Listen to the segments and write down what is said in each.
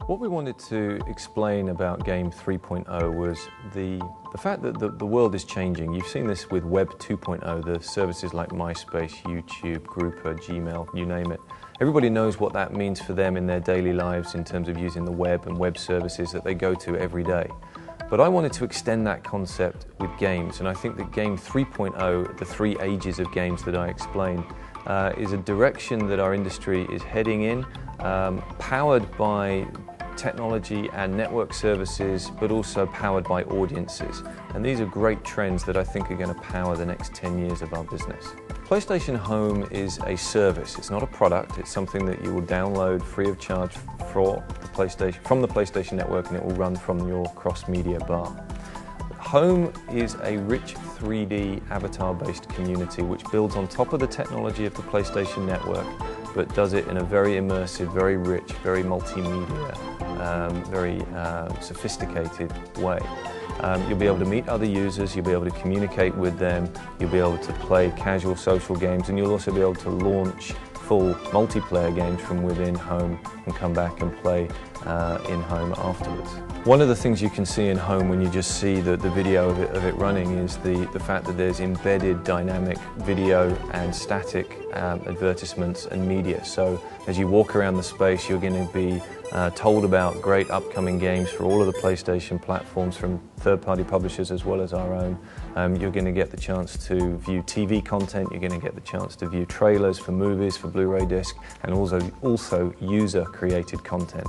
What we wanted to explain about Game 3.0 was the fact that the world is changing. You've seen this with Web 2.0, the services like MySpace, YouTube, Grouper, Gmail, you name it. Everybody knows what that means for them in their daily lives in terms of using the web and web services that they go to every day. But I wanted to extend that concept with games, and I think that Game 3.0, the 3 ages of games that I explained, is a direction that our industry is heading in, powered by technology and network services, but also powered by audiences. And these are great trends that I think are going to power the next 10 years of our business. PlayStation Home is a service. It's not a product. It's something that you will download free of charge from the PlayStation Network, and it will run from your cross-media bar. Home is a rich 3D avatar-based community which builds on top of the technology of the PlayStation Network, but does it in a very immersive, very rich, very multimedia, very sophisticated way. You'll be able to meet other users, you'll be able to communicate with them, you'll be able to play casual social games, and you'll also be able to launch full multiplayer games from within Home and come back and play in Home afterwards. One of the things you can see in Home when you just see the video of it running is the fact that there's embedded dynamic video and static advertisements and media. So as you walk around the space, you're going to be told about great upcoming games for all of the PlayStation platforms from third-party publishers as well as our own. You're going to get the chance to view TV content, you're going to get the chance to view trailers for movies, for Blu-ray disc, and also user-created content.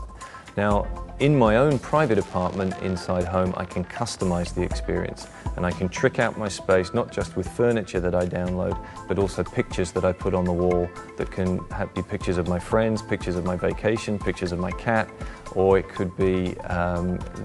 Now, in my own private apartment inside Home, I can customize the experience, and I can trick out my space not just with furniture that I download, but also pictures that I put on the wall that can be pictures of my friends, pictures of my vacation, pictures of my cat, or it could be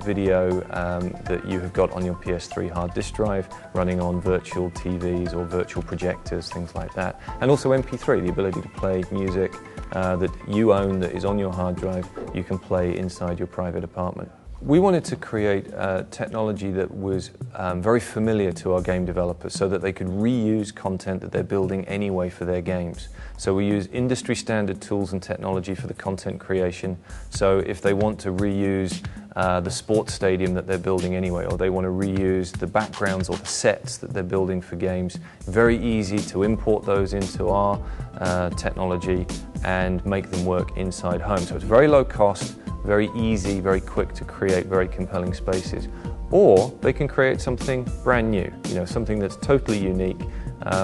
video that you have got on your PS3 hard disk drive running on virtual TVs or virtual projectors, things like that. And also MP3, the ability to play music that you own that is on your hard drive, you can play inside your private apartment. We wanted to create technology that was very familiar to our game developers so that they could reuse content that they're building anyway for their games. So we use industry standard tools and technology for the content creation. So if they want to reuse the sports stadium that they're building anyway, or they want to reuse the backgrounds or the sets that they're building for games, very easy to import those into our technology and make them work inside Home. So it's very low cost, very easy, very quick to create very compelling spaces. Or they can create something brand new, something that's totally unique,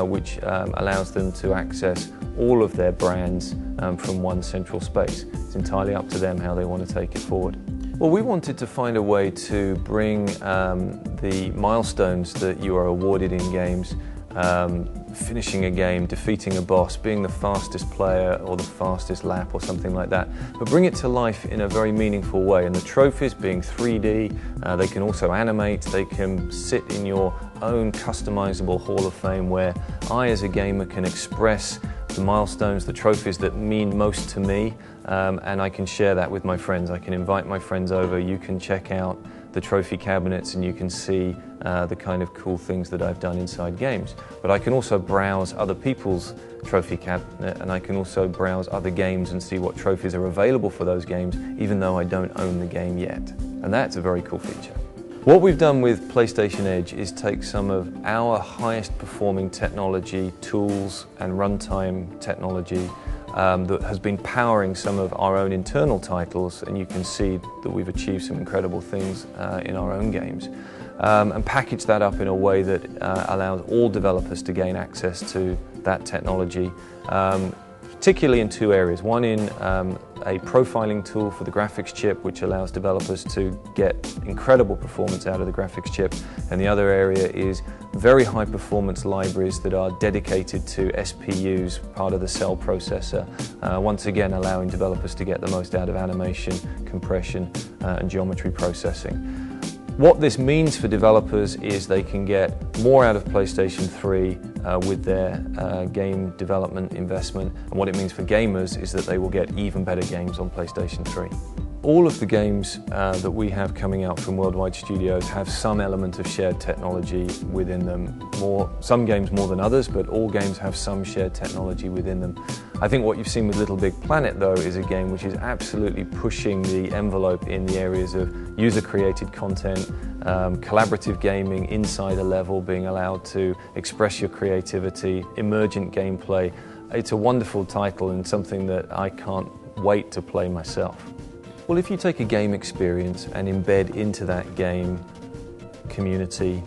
which allows them to access all of their brands from one central space. It's entirely up to them how they want to take it forward. Well, we wanted to find a way to bring the milestones that you are awarded in games, finishing a game, defeating a boss, being the fastest player or the fastest lap or something like that, but bring it to life in a very meaningful way. And the trophies being 3D, they can also animate, they can sit in your own customizable Hall of Fame where I as a gamer can express the milestones, the trophies that mean most to me, and I can share that with my friends. I can invite my friends over, you can check out the trophy cabinets and you can see the kind of cool things that I've done inside games. But I can also browse other people's trophy cabinet, and I can also browse other games and see what trophies are available for those games, even though I don't own the game yet. And that's a very cool feature. What we've done with PlayStation Edge is take some of our highest performing technology, tools and runtime technology that has been powering some of our own internal titles, and you can see that we've achieved some incredible things in our own games, and package that up in a way that allows all developers to gain access to that technology, particularly in 2 areas. One in a profiling tool for the graphics chip, which allows developers to get incredible performance out of the graphics chip, and the other area is very high performance libraries that are dedicated to SPUs, part of the cell processor, once again allowing developers to get the most out of animation, compression and geometry processing. What this means for developers is they can get more out of PlayStation 3 with their game development investment, and what it means for gamers is that they will get even better games on PlayStation 3. All of the games that we have coming out from Worldwide Studios have some element of shared technology within them. Some games more than others, but all games have some shared technology within them. I think what you've seen with Little Big Planet, though, is a game which is absolutely pushing the envelope in the areas of user-created content, collaborative gaming inside a level, being allowed to express your creativity, emergent gameplay. It's a wonderful title and something that I can't wait to play myself. Well, if you take a game experience and embed into that game community,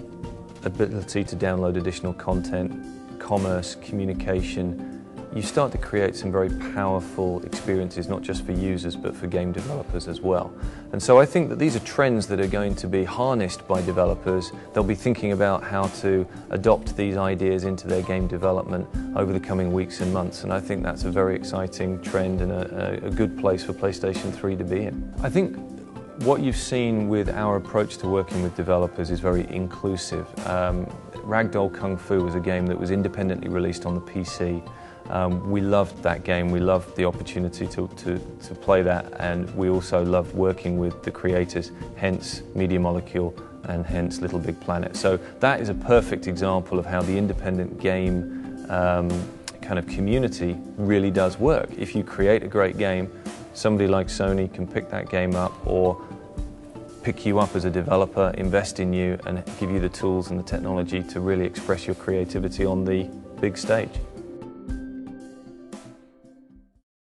ability to download additional content, commerce, communication, you start to create some very powerful experiences, not just for users, but for game developers as well. And so I think that these are trends that are going to be harnessed by developers. They'll be thinking about how to adopt these ideas into their game development over the coming weeks and months. And I think that's a very exciting trend and a good place for PlayStation 3 to be in. I think what you've seen with our approach to working with developers is very inclusive. Ragdoll Kung Fu was a game that was independently released on the PC. We loved that game, we loved the opportunity to play that, and we also loved working with the creators, hence Media Molecule and hence Little Big Planet. So that is a perfect example of how the independent game kind of community really does work. If you create a great game, somebody like Sony can pick that game up or pick you up as a developer, invest in you and give you the tools and the technology to really express your creativity on the big stage.